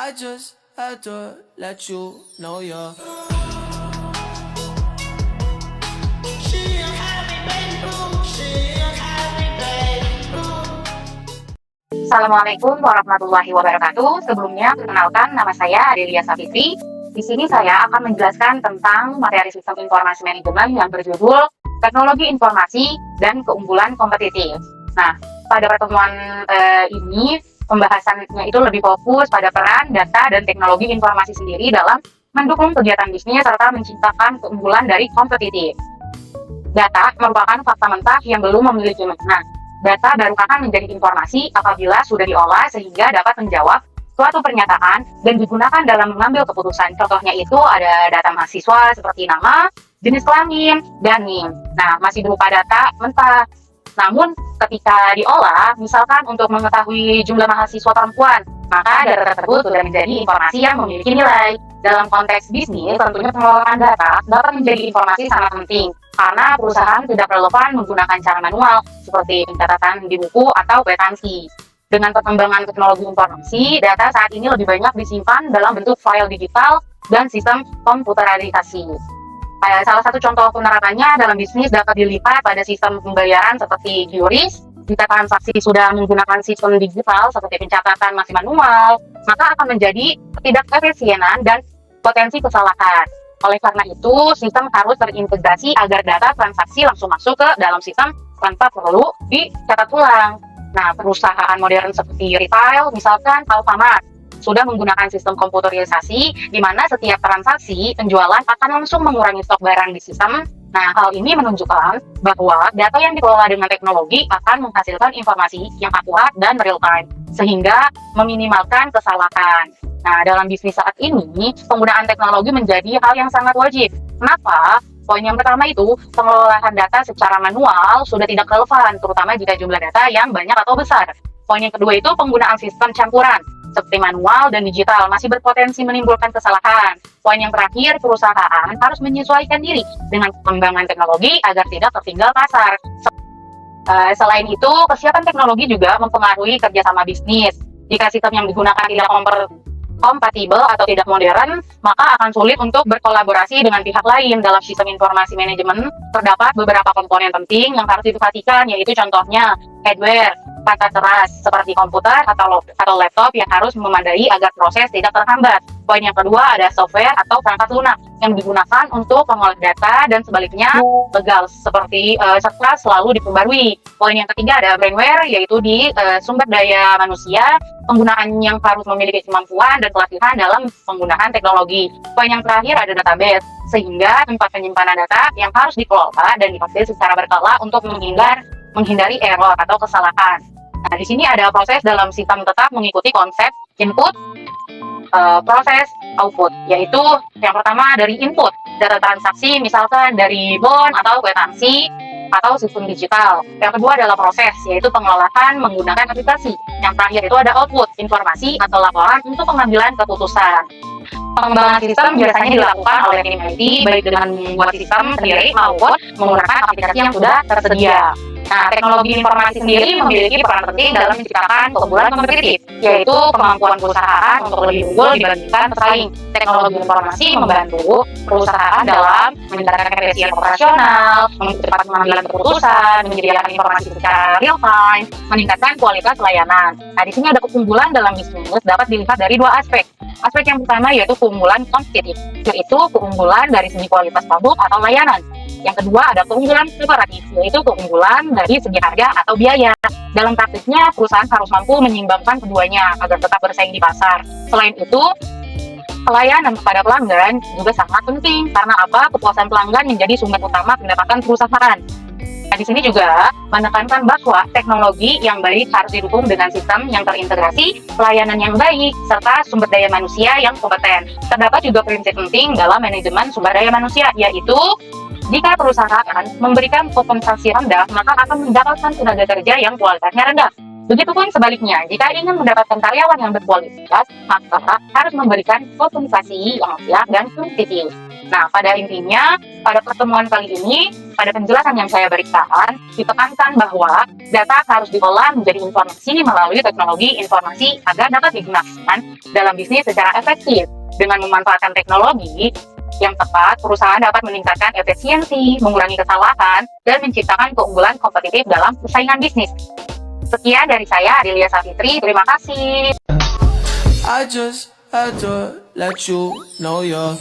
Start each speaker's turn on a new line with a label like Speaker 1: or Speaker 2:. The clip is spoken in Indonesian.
Speaker 1: I just had to let you know you're.
Speaker 2: Assalamualaikum warahmatullahi wabarakatuh. Sebelumnya, perkenalkan nama saya Adelia Safitri. Di sini saya akan menjelaskan tentang materi sistem informasi manajemen yang berjudul Teknologi Informasi dan Keunggulan Kompetitif. Nah, pada pertemuan ini, pembahasannya itu lebih fokus pada peran data dan teknologi informasi sendiri dalam mendukung kegiatan bisnis serta menciptakan keunggulan dari kompetitif. Data merupakan fakta mentah yang belum memiliki makna. Data baru akan menjadi informasi apabila sudah diolah sehingga dapat menjawab suatu pernyataan dan digunakan dalam mengambil keputusan. Contohnya itu ada data mahasiswa seperti nama, jenis kelamin, dan NIM. Nah, masih berupa data mentah. Namun, ketika diolah, misalkan untuk mengetahui jumlah mahasiswa perempuan, maka data tersebut sudah menjadi informasi yang memiliki nilai. Dalam konteks bisnis, tentunya pengelolaan data dapat menjadi informasi sangat penting karena perusahaan tidak relevan menggunakan cara manual seperti pencatatan di buku atau kwitansi. Dengan perkembangan teknologi informasi, data saat ini lebih banyak disimpan dalam bentuk file digital dan sistem komputerisasi. Salah satu contoh penerapannya dalam bisnis dapat dilihat pada sistem pembayaran seperti QRIS. Jika transaksi sudah menggunakan sistem digital seperti pencatatan masih manual, maka akan menjadi ketidakefisienan dan potensi kesalahan. Oleh karena itu, sistem harus terintegrasi agar data transaksi langsung masuk ke dalam sistem tanpa perlu dicatat ulang. Nah, perusahaan modern seperti retail, misalkan Alfamart, sudah menggunakan sistem komputerisasi di mana setiap transaksi penjualan akan langsung mengurangi stok barang di sistem. Nah, hal ini menunjukkan bahwa data yang dikelola dengan teknologi akan menghasilkan informasi yang akurat dan real time, sehingga meminimalkan kesalahan. Nah, dalam bisnis saat ini, penggunaan teknologi menjadi hal yang sangat wajib. Kenapa? Poin yang pertama itu, pengelolaan data secara manual sudah tidak relevan, terutama jika jumlah data yang banyak atau besar. Poin yang kedua itu, penggunaan sistem campuran, seperti manual dan digital, masih berpotensi menimbulkan kesalahan. Poin yang terakhir, perusahaan harus menyesuaikan diri dengan perkembangan teknologi agar tidak tertinggal pasar. Selain itu, kesiapan teknologi juga mempengaruhi kerjasama bisnis. Jika sistem yang digunakan tidak kompatibel atau tidak modern, maka akan sulit untuk berkolaborasi dengan pihak lain. Dalam sistem informasi manajemen, terdapat beberapa komponen penting yang harus diperhatikan, yaitu contohnya hardware, perangkat keras seperti komputer atau laptop yang harus memadai agar proses tidak terhambat. Poin yang kedua ada software atau perangkat lunak yang digunakan untuk mengolah data dan sebaliknya legal seperti serta selalu diperbarui. Poin yang ketiga ada brainware, yaitu di sumber daya manusia, penggunaan yang harus memiliki kemampuan dan pelatihan dalam penggunaan teknologi. Poin yang terakhir ada database, sehingga tempat penyimpanan data yang harus dikelola dan diupdate secara berkala untuk menghindari error atau kesalahan. Nah, di sini ada proses dalam sistem tetap mengikuti konsep input, proses, output, yaitu yang pertama dari input, data transaksi misalkan dari bond atau kwitansi atau sistem digital. Yang kedua adalah proses, yaitu pengelolaan menggunakan aplikasi. Yang terakhir itu ada output, informasi atau laporan untuk pengambilan keputusan. Pengembangan sistem biasanya dilakukan oleh tim IT, baik dengan membuat sistem sendiri maupun menggunakan aplikasi yang sudah tersedia. Nah, teknologi informasi sendiri memiliki peran penting dalam menciptakan keunggulan kompetitif, yaitu kemampuan perusahaan untuk lebih unggul dibandingkan pesaing. Teknologi informasi membantu perusahaan dalam meningkatkan efisiensi operasional, mempercepat pengambilan keputusan, menyediakan informasi secara real time, meningkatkan kualitas layanan. Nah, di sini ada keunggulan dalam bisnis dapat dilihat dari dua aspek. Aspek yang pertama yaitu keunggulan kompetitif, yaitu keunggulan dari segi kualitas produk atau layanan. Yang kedua ada keunggulan komparatif, yaitu keunggulan dari segi harga atau biaya. Dalam praktiknya, perusahaan harus mampu menyeimbangkan keduanya agar tetap bersaing di pasar. Selain itu, pelayanan kepada pelanggan juga sangat penting. Karena apa? Kepuasan pelanggan menjadi sumber utama pendapatan perusahaan. Nah, di sini juga menekankan bahwa teknologi yang baik harus didukung dengan sistem yang terintegrasi, pelayanan yang baik, serta sumber daya manusia yang kompeten. Terdapat juga prinsip penting dalam manajemen sumber daya manusia, yaitu jika perusahaan memberikan kompensasi rendah, maka akan mendapatkan tenaga kerja yang kualitasnya rendah. Begitupun sebaliknya, jika ingin mendapatkan karyawan yang berkualitas, maka harus memberikan kompensasi yang layak dan kompetitif. Nah, pada intinya, pada pertemuan kali ini, Pada penjelasan yang saya berikan, ditekankan bahwa data harus diolah menjadi informasi melalui teknologi informasi agar dapat digunakan dalam bisnis secara efektif. Dengan memanfaatkan teknologi yang tepat, perusahaan dapat meningkatkan efisiensi, mengurangi kesalahan, dan menciptakan keunggulan kompetitif dalam persaingan bisnis. Sekian dari saya, Adelia Savitri. Terima kasih.
Speaker 1: I just had to let you know you're